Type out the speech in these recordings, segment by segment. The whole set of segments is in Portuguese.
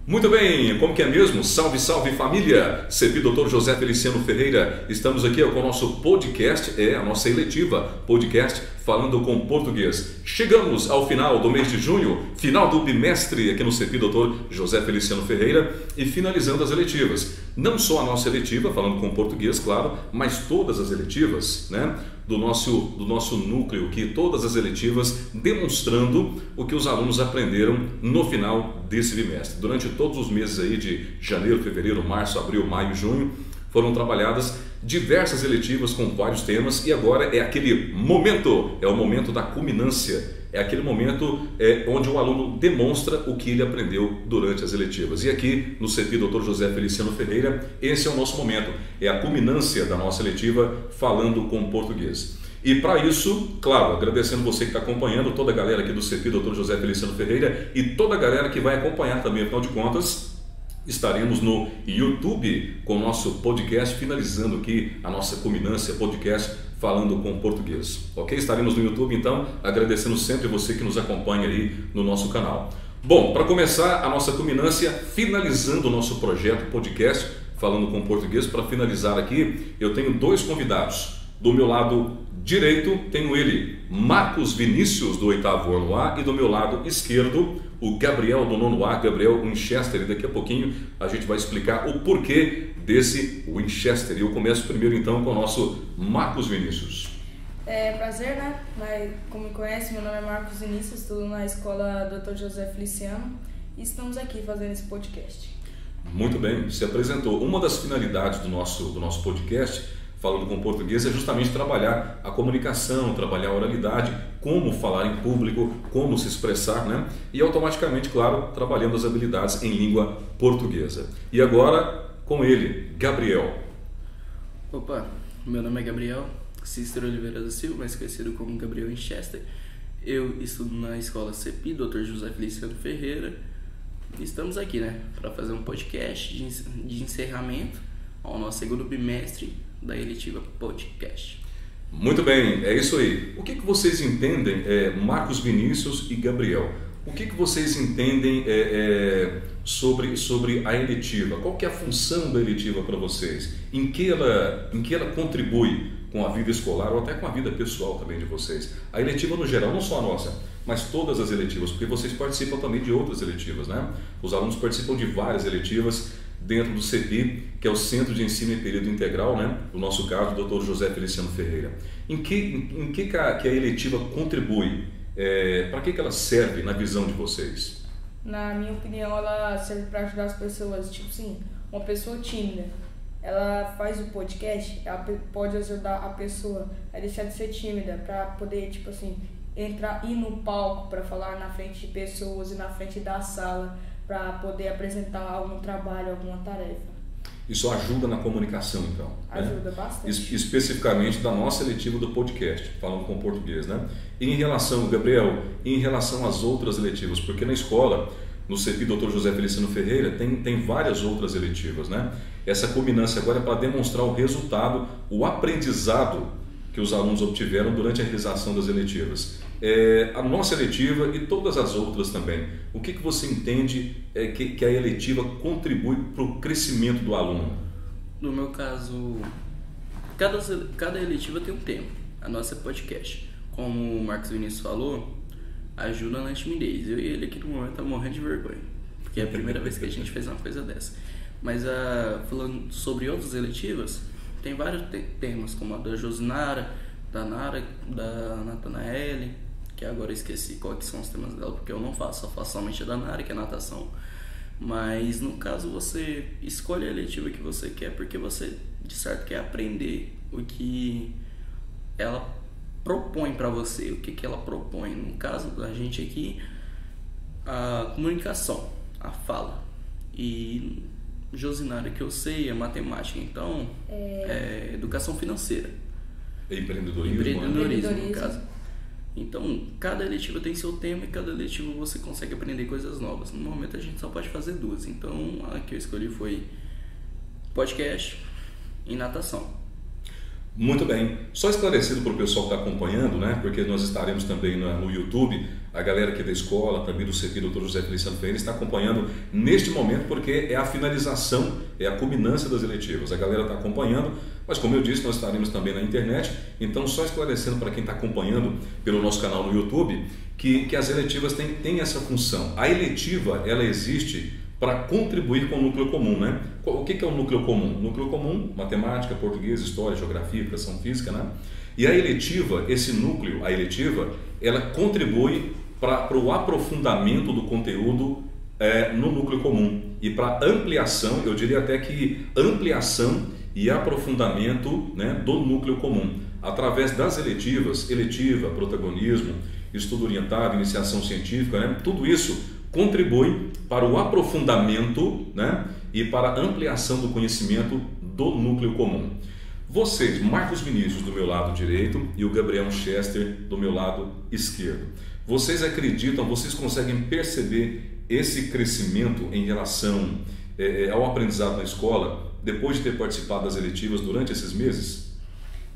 Muito bem, como que é mesmo? Salve, salve família! CEPI Dr. José Feliciano Ferreira. Estamos aqui com o nosso podcast, a nossa eletiva podcast falando com português. Chegamos ao final do mês de junho, final do bimestre aqui no CEPI Dr. José Feliciano Ferreira e finalizando as eletivas. Não só a nossa eletiva, falando com português, claro, mas todas as eletivas, né? Do nosso núcleo, que todas as eletivas demonstrando o que os alunos aprenderam no final desse bimestre. Durante todos os meses aí de janeiro, fevereiro, março, abril, maio, junho, foram trabalhadas diversas eletivas com vários temas e agora é aquele momento, é o momento da culminância, é aquele momento onde o aluno demonstra o que ele aprendeu durante as eletivas. E aqui no CEPI Dr. José Feliciano Ferreira, esse é o nosso momento, é a culminância da nossa eletiva falando com português. E para isso, claro, agradecendo você que está acompanhando, toda a galera aqui do CEPI Dr. José Feliciano Ferreira e toda a galera que vai acompanhar também, afinal de contas, estaremos no YouTube com o nosso podcast, finalizando aqui a nossa culminância podcast falando com português. Ok? Estaremos no YouTube, então, agradecendo sempre você que nos acompanha aí no nosso canal. Bom, para começar a nossa culminância, finalizando o nosso projeto podcast falando com português, para finalizar aqui, eu tenho dois convidados. Do meu lado direito, tenho ele, Marcos Vinícius, do 8º ano A, e do meu lado esquerdo, o Gabriel, do 9º A, Gabriel Winchester, e daqui a pouquinho a gente vai explicar o porquê desse Winchester. E eu começo primeiro então com o nosso Marcos Vinícius. Prazer, né? Como me conhece, meu nome é Marcos Vinícius, estudo na escola Dr. José Feliciano e estamos aqui fazendo esse podcast. Muito bem, se apresentou. Uma das finalidades do nosso podcast falando com português é justamente trabalhar a comunicação, trabalhar a oralidade, como falar em público, como se expressar, né? E automaticamente, claro, trabalhando as habilidades em língua portuguesa. E agora, com ele, Gabriel. Opa, meu nome é Gabriel Cícero Oliveira da Silva, mais conhecido como Gabriel Winchester. Eu estudo na escola CEPI, Dr. José Feliciano Ferreira. E estamos aqui, né, para fazer um podcast de encerramento ao nosso segundo bimestre da eletiva podcast. Muito bem, é isso aí. O que vocês entendem, Marcos Vinícius e Gabriel? O que vocês entendem sobre a eletiva? Qual que é a função da eletiva para vocês? Em que ela contribui com a vida escolar ou até com a vida pessoal também de vocês? A eletiva no geral, não só a nossa, mas todas as eletivas, porque vocês participam também de outras eletivas, né? Os alunos participam de várias eletivas dentro do CEPI, que é o Centro de Ensino em Período Integral, né? No nosso caso, o Dr. José Feliciano Ferreira. Em que a eletiva contribui? Para que ela serve na visão de vocês? Na minha opinião, ela serve para ajudar as pessoas, tipo assim, uma pessoa tímida, ela faz o podcast, ela pode ajudar a pessoa a deixar de ser tímida, para poder, tipo assim, ir no palco para falar na frente de pessoas e na frente da sala, para poder apresentar algum trabalho, alguma tarefa. Isso ajuda na comunicação, então? Ajuda, né? Bastante. Especificamente da nossa eletiva do podcast, falando com português, né? E em relação, Gabriel, em relação às outras eletivas, porque na escola, no CEPI Dr. José Feliciano Ferreira, tem várias outras eletivas, né? Essa culminância agora é para demonstrar o resultado, o aprendizado que os alunos obtiveram durante a realização das eletivas. A nossa eletiva e todas as outras também. O que você entende que a eletiva contribui para o crescimento do aluno? No meu caso, cada eletiva tem um tema. A nossa é podcast. Como o Marcos Vinícius falou, ajuda na timidez. Eu e ele aqui no momento estamos morrendo de vergonha, porque é a primeira vez que a gente fez uma coisa dessa. Mas falando sobre outras eletivas, tem vários temas, como a da Josinara, da Nara, da Natanaele, que agora eu esqueci quais são os temas dela, porque eu não faço, só faço somente a da Nara, que é natação. Mas no caso você escolhe a eletiva que você quer, porque você de certo quer aprender o que ela propõe para você, o que ela propõe. No caso da gente aqui, a comunicação, a fala. E Josinara, que eu sei, é matemática, então é educação financeira. Empreendedorismo, no caso. Então, cada eletiva tem seu tema e cada eletiva você consegue aprender coisas novas. No momento a gente só pode fazer duas. Então, a que eu escolhi foi podcast e natação. Muito bem. Só esclarecido para o pessoal que está acompanhando, né? Porque nós estaremos também no YouTube. a galera aqui da escola, também do CEPI, Dr. José Feliciano Ferreira, está acompanhando neste momento, porque é a finalização, é a culminância das eletivas. A galera está acompanhando, mas como eu disse, nós estaremos também na internet. Então, só esclarecendo para quem está acompanhando pelo nosso canal no YouTube, que as eletivas têm essa função. A eletiva, ela existe para contribuir com o núcleo comum, né? O que é o núcleo comum? Núcleo comum, matemática, português, história, geografia, educação física, né? E a eletiva, esse núcleo, a eletiva, ela contribui para o aprofundamento do conteúdo no núcleo comum e para ampliação, eu diria até que ampliação e aprofundamento, né, do núcleo comum, através das eletivas, eletiva, protagonismo, estudo orientado, iniciação científica, né? Tudo isso contribui para o aprofundamento, né, e para a ampliação do conhecimento do núcleo comum. Vocês, Marcos Vinícius do meu lado direito e o Gabriel Chester do meu lado esquerdo, vocês acreditam, vocês conseguem perceber esse crescimento em relação ao aprendizado na escola depois de ter participado das eletivas durante esses meses?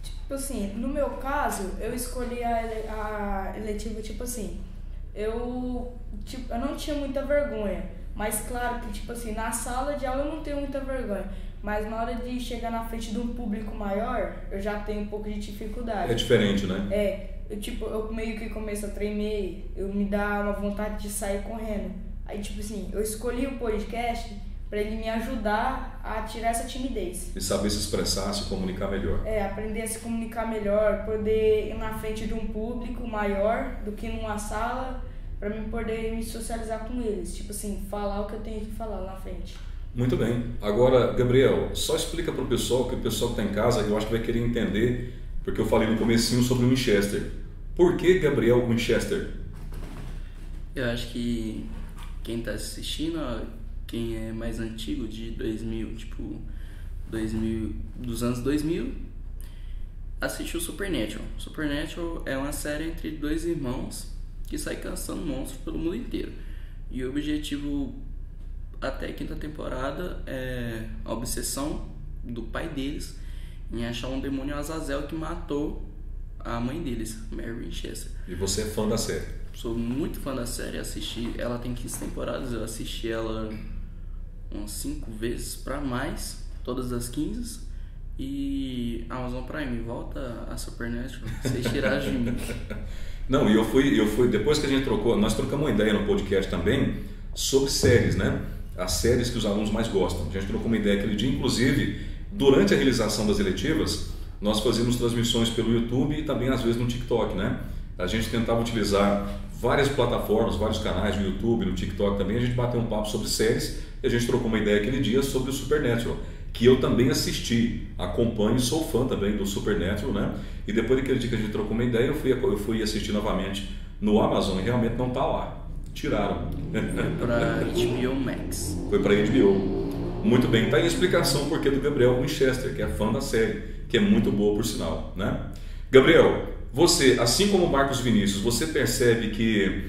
Tipo assim, no meu caso, eu escolhi a eletiva, tipo assim, eu não tinha muita vergonha, mas claro que, tipo assim, na sala de aula eu não tenho muita vergonha, mas na hora de chegar na frente de um público maior, eu já tenho um pouco de dificuldade. É diferente, né? Eu meio que começo a tremer, eu me dá uma vontade de sair correndo. Aí, tipo assim, eu escolhi o podcast para ele me ajudar a tirar essa timidez. E saber se expressar, se comunicar melhor. Aprender a se comunicar melhor, poder ir na frente de um público maior do que numa sala, para mim poder me socializar com eles. Tipo assim, falar o que eu tenho que falar lá na frente. Muito bem. Agora, Gabriel, só explica para o pessoal, que o pessoal que está em casa, eu acho que vai querer entender, porque eu falei no comecinho sobre o Winchester. Por que Gabriel Winchester? Eu acho que quem está assistindo, quem é mais antigo, de 2000, dos anos 2000, assistiu Supernatural. Supernatural é uma série entre dois irmãos que saem caçando monstros pelo mundo inteiro. E o objetivo até a quinta temporada é a obsessão do pai deles em achar um demônio Azazel que matou a mãe deles, Mary Winchester. E você é fã da série? Sou muito fã da série, assisti, ela tem 15 temporadas, eu assisti ela umas 5 vezes para mais, todas as 15. E Amazon Prime, volta a Supernatural, vocês tiraram de mim. Não, e eu fui, depois que a gente trocou, nós trocamos uma ideia no podcast também sobre séries, né? As séries que os alunos mais gostam. A gente trocou uma ideia aquele dia, inclusive, durante a realização das eletivas, nós fazíamos transmissões pelo YouTube e também às vezes no TikTok, né? A gente tentava utilizar várias plataformas, vários canais no YouTube, no TikTok também, a gente bateu um papo sobre séries e a gente trocou uma ideia aquele dia sobre o Supernatural, que eu também assisti, acompanho, sou fã também do Supernatural, né? E depois daquele dia que a gente trocou uma ideia, eu fui assistir novamente no Amazon e realmente não está lá. Tiraram. Foi para HBO Max. Foi para HBO. Muito bem, tá aí a explicação porque do Gabriel Winchester, que é fã da série, que é muito boa por sinal, né? Gabriel, você, assim como o Marcos Vinícius, você percebe que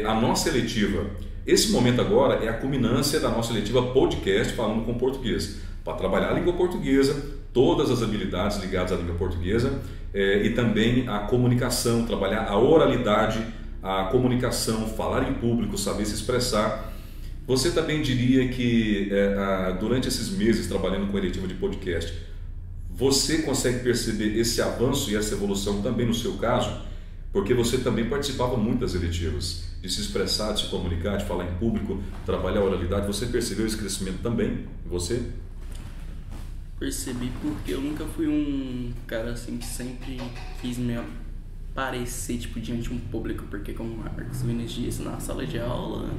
a nossa eletiva, esse momento agora é a culminância da nossa eletiva podcast falando com português, para trabalhar a língua portuguesa, todas as habilidades ligadas à língua portuguesa e também a comunicação, trabalhar a oralidade, a comunicação, falar em público, saber se expressar. Você também diria que durante esses meses trabalhando com a eletiva de podcast, você consegue perceber esse avanço e essa evolução também no seu caso? Porque você também participava muito das eletivas, de se expressar, de se comunicar, de falar em público, trabalhar a oralidade. Você percebeu esse crescimento também? Você? Percebi porque eu nunca fui um cara assim que sempre quis me aparecer diante de um público, porque como o Marcos Vinícius disse, na sala de aula,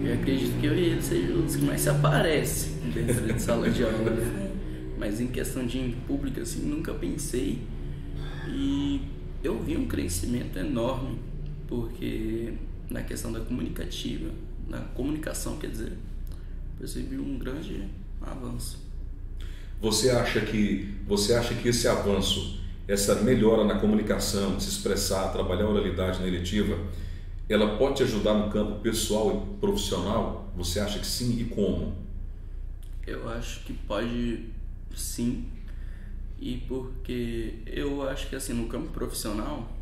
eu acredito que eu e ele sejam os que mais se aparecem dentro de sala de aula, né? Mas em questão de em público, assim, nunca pensei. E eu vi um crescimento enorme, porque na questão da comunicação, quer dizer, percebi um grande avanço. Você acha que esse avanço, essa melhora na comunicação, de se expressar, trabalhar a oralidade na eletiva, ela pode te ajudar no campo pessoal e profissional? Você acha que sim, e como? Eu acho que pode sim, e porque eu acho que assim, no campo profissional,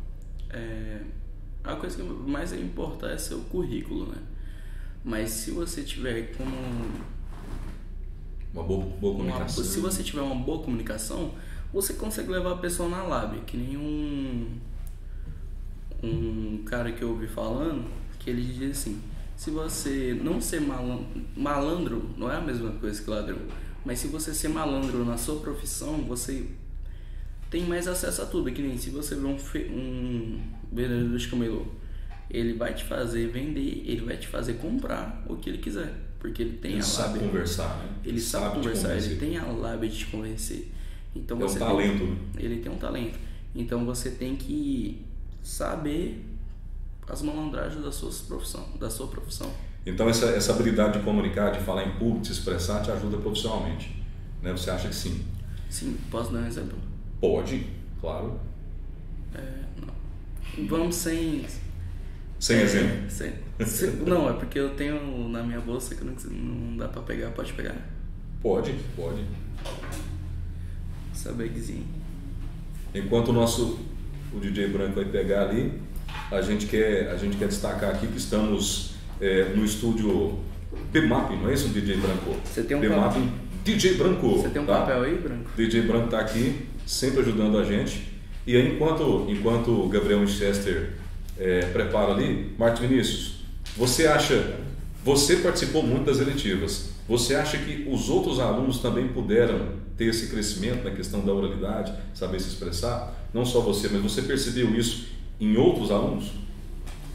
a coisa que mais importa é seu currículo, né? Mas se você tiver como Uma boa comunicação. se você tiver uma boa comunicação, você consegue levar a pessoa na lábia, que nem um cara que eu ouvi falando, que ele diz assim: se você não ser malandro não é a mesma coisa que ladrão, mas se você ser malandro na sua profissão, você tem mais acesso a tudo. Que nem se você vê um vendedor de camelô, ele vai te fazer vender, ele vai te fazer comprar o que ele quiser, porque ele tem Ele a sabe lábia. conversar, né? Ele sabe conversar, convencer. ele tem a lábia de te convencer. Então É um você talento, né? ele tem um talento. Então você tem que saber as malandragens da sua profissão. Então essa habilidade de comunicar, de falar em público, de se expressar, te ajuda profissionalmente, né? Você acha que sim? Sim, posso dar um exemplo? Pode, claro. Não. Vamos sem Sem exemplo. Não, é porque eu tenho na minha bolsa que não dá pra pegar. Pode pegar? Pode. Essa bagzinha. Enquanto o DJ Branco vai pegar ali, a gente quer destacar aqui que estamos no estúdio BMAP, não é isso, DJ Branco? Você tem um BMAP, papel? DJ Branco. Você tem um tá? papel aí, Branco? DJ Branco está aqui, sempre ajudando a gente. E aí, enquanto o Gabriel Winchester prepara ali, Marcos Vinícius, você participou muito das eletivas. Você acha que os outros alunos também puderam ter esse crescimento na questão da oralidade, saber se expressar? Não só você, mas você percebeu isso em outros alunos?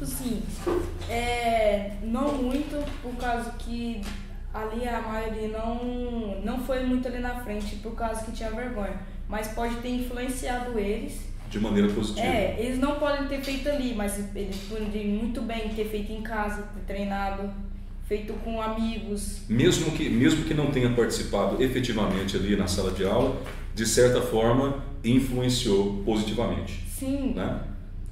Sim, não muito, por causa que ali a maioria não foi muito ali na frente, por causa que tinha vergonha. Mas pode ter influenciado eles. De maneira positiva. Eles não podem ter feito ali, mas eles podem muito bem ter feito em casa, ter treinado, feito com amigos. Mesmo que não tenha participado efetivamente ali na sala de aula, de certa forma influenciou positivamente. Sim. Né?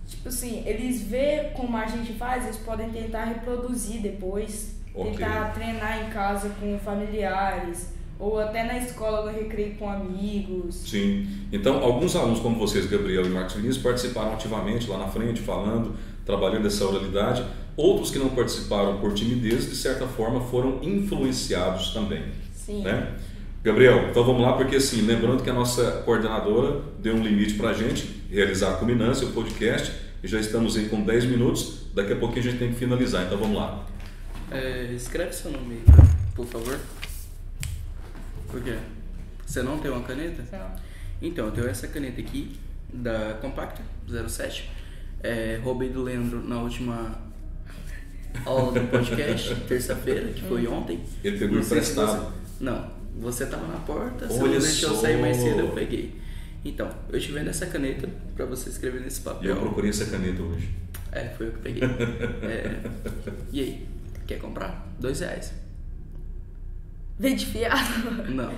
Tipo assim, eles vê como a gente faz, eles podem tentar reproduzir depois, tentar treinar em casa com familiares, ou até na escola, no recreio com amigos. Sim. Então, alguns alunos como vocês, Gabriel e Marcos Vinícius, participaram ativamente lá na frente, falando, trabalhando essa oralidade. Outros que não participaram por timidez, de certa forma, foram influenciados também. Sim. Né? Gabriel, então vamos lá, porque assim, lembrando que a nossa coordenadora deu um limite para a gente realizar a culminância, o podcast, e já estamos aí com 10 minutos, daqui a pouquinho a gente tem que finalizar, então vamos lá. Escreve seu nome, por favor. Por quê? Você não tem uma caneta? Não. Então, eu tenho essa caneta aqui, da Compacta 07. Roubei do Leandro na última aula do podcast, terça-feira, que foi ontem. Ele pegou emprestado. Não, você tava na porta, você Olha não deixou eu só. sair mais cedo, eu peguei. Então, eu te vendo essa caneta pra você escrever nesse E papel. eu procurei essa caneta hoje. Foi eu que peguei. E aí, quer comprar? R$2. Vem de fiado? Não.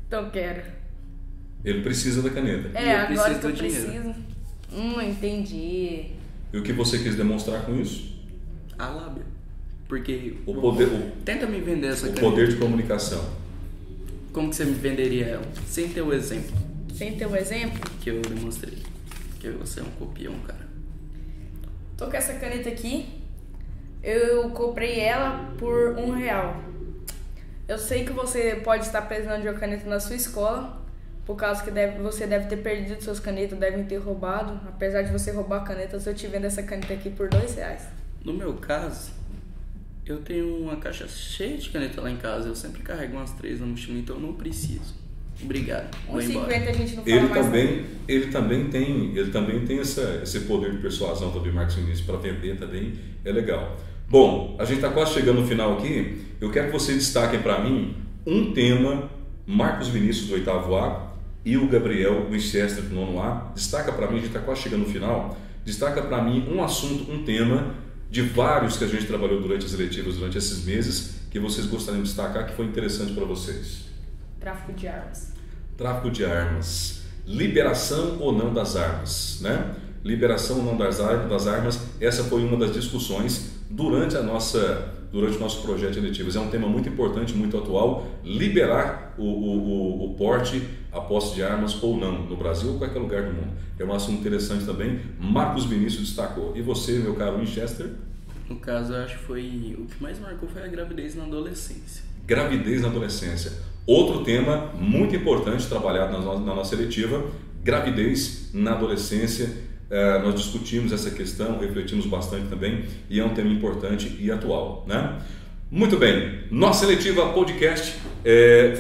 Então quero. Ele precisa da caneta. eu Agora que eu preciso do dinheiro. preciso. Entendi. E o que você quis demonstrar com isso? A lábia. Porque O poder, tenta me vender essa o caneta. poder de comunicação. Como que você me venderia ela? Sem ter o exemplo Sem ter um exemplo, que eu demonstrei. Porque você é um copião, cara. tô com essa caneta aqui. Eu comprei ela por R$1. Eu sei que você pode estar precisando de uma caneta na sua escola, por causa que você deve ter perdido suas canetas, devem ter roubado. Apesar de você roubar canetas, eu te vendo essa caneta aqui por R$2. No meu caso, eu tenho uma caixa cheia de caneta lá em casa. Eu sempre carrego umas 3 na mochila, então eu não preciso. Obrigado. Vou embora. 1,50 a gente não fala mais. Ele também tem esse poder de persuasão também, Marcos Vinícius, para vender também, é legal. Bom, a gente está quase chegando no final aqui. Eu quero que vocês destaquem para mim um tema, Marcos Vinícius do 8º A e o Gabriel Winchester do 9º A. Destaca para mim, a gente está quase chegando no final, destaca para mim um assunto, um tema de vários que a gente trabalhou durante as eletivas, durante esses meses, que vocês gostariam de destacar, que foi interessante para vocês. Tráfico de armas. Tráfico de armas. Liberação ou não das armas, né? Liberação ou não das armas, essa foi uma das discussões durante a nossa durante o nosso projeto de eletivas. É um tema muito importante, muito atual, liberar o porte, a posse de armas ou não, no Brasil ou em qualquer lugar do mundo. É um assunto interessante também. Marcos Vinícius destacou. E você, meu caro Winchester? No caso, eu acho que foi o que mais marcou foi a gravidez na adolescência. Gravidez na adolescência. Outro tema muito importante trabalhado na nossa eletiva, gravidez na adolescência. Nós discutimos essa questão, refletimos bastante também e é um tema importante e atual, né? Muito bem, nossa eletiva podcast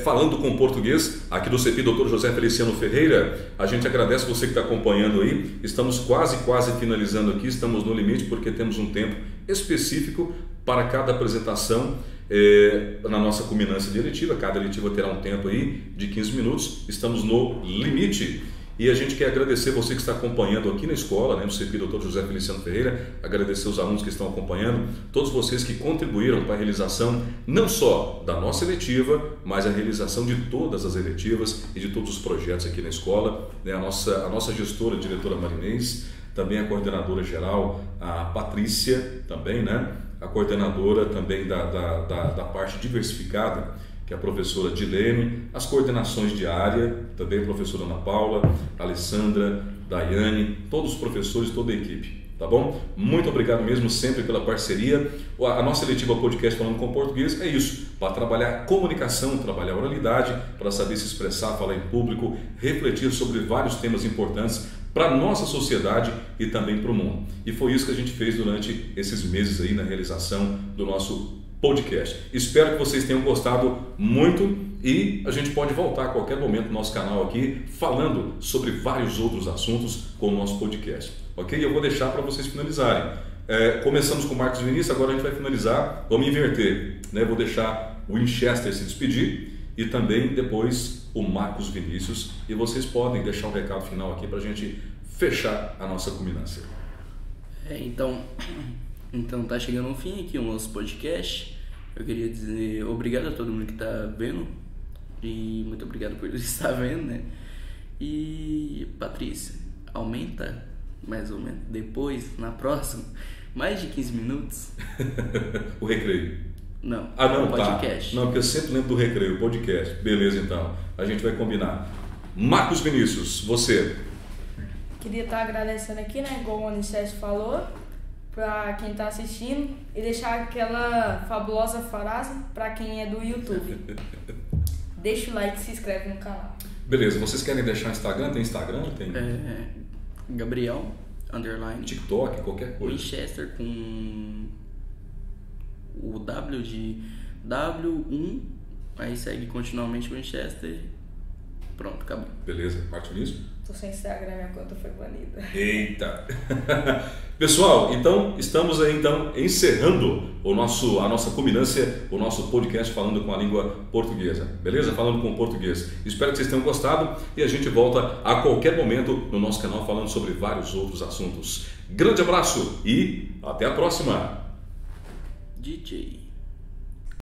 falando com português aqui do CEPI Dr. José Feliciano Ferreira. A gente agradece você que está acompanhando aí. Estamos quase finalizando aqui, estamos no limite porque temos um tempo específico para cada apresentação na nossa culminância de eletiva. Cada eletiva terá um tempo aí de 15 minutos, estamos no limite. E a gente quer agradecer você que está acompanhando aqui na escola, né, no CEPI Dr. José Feliciano Ferreira, agradecer os alunos que estão acompanhando, todos vocês que contribuíram para a realização não só da nossa eletiva, mas a realização de todas as eletivas e de todos os projetos aqui na escola, né, a nossa gestora, a diretora Marinês, também a coordenadora geral, a Patrícia, também, né, a coordenadora também da parte diversificada, que é a professora Dilene, as coordenações de área, também a professora Ana Paula, Alessandra, Daiane, todos os professores, toda a equipe, tá bom? Muito obrigado mesmo sempre pela parceria. A nossa eletiva podcast falando com português é isso, para trabalhar comunicação, trabalhar oralidade, para saber se expressar, falar em público, refletir sobre vários temas importantes para a nossa sociedade e também para o mundo. E foi isso que a gente fez durante esses meses aí na realização do nosso podcast. Espero que vocês tenham gostado muito e a gente pode voltar a qualquer momento no nosso canal aqui falando sobre vários outros assuntos com o nosso podcast, ok? Eu vou deixar para vocês finalizarem. Começamos com o Marcos Vinícius, agora a gente vai finalizar, vamos inverter, né? Vou deixar o Winchester se despedir e também depois o Marcos Vinícius, e vocês podem deixar um recado final aqui para a gente fechar a nossa culminância. Então tá chegando ao fim aqui o nosso podcast. Eu queria dizer obrigado a todo mundo que tá vendo e muito obrigado por estar vendo, né? E Patrícia, aumenta mais ou menos depois, na próxima, mais de 15 minutos. O recreio. Não, não, o podcast. Tá. Não, porque eu sempre lembro do recreio, o podcast. Beleza, então. A gente vai combinar. Marcos Vinícius, você. Queria estar agradecendo aqui, né? Igual o Aniceto falou, para quem está assistindo e deixar aquela fabulosa frase para quem é do YouTube. Deixa o like e se inscreve no canal. Beleza, vocês querem deixar Instagram? Tem Instagram? Tem Gabriel, _ TikTok, qualquer coisa. Winchester com o W de W1, aí segue continuamente Winchester. Pronto, acabou. Beleza, Marcos Vinícius? Tô sem Instagram, minha conta foi banida. Eita! Pessoal, então estamos aí encerrando a nossa culminância, o nosso podcast falando com a língua portuguesa, beleza? Falando com o português. Espero que vocês tenham gostado e a gente volta a qualquer momento no nosso canal falando sobre vários outros assuntos. Grande abraço e até a próxima! DJ